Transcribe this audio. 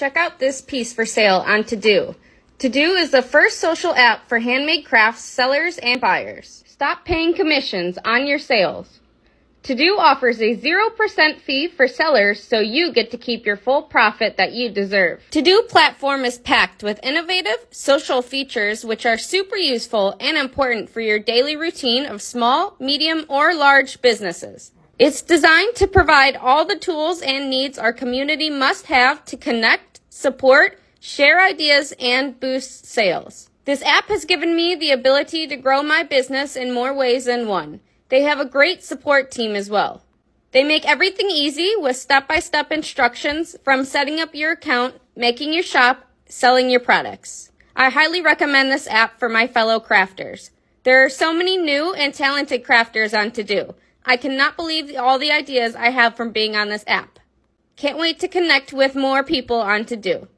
Check out this piece for sale on Tedooo. Tedooo is the first social app for handmade crafts sellers and buyers. Stop paying commissions on your sales. Tedooo offers a 0% fee for sellers, so you get to keep your full profit that you deserve. Tedooo platform is packed with innovative social features which are super useful and important for your daily routine of small, medium, or large businesses. It's designed to provide all the tools and needs our community must have to connect, support, share ideas, and boost sales. This app has given me the ability to grow my business in more ways than one. They have a great support team as well. They make everything easy with step-by-step instructions from setting up your account, making your shop, selling your products. I highly recommend this app for my fellow crafters. There are so many new and talented crafters on Tedooo. I cannot believe all the ideas I have from being on this app. Can't wait to connect with more people on Tedooo.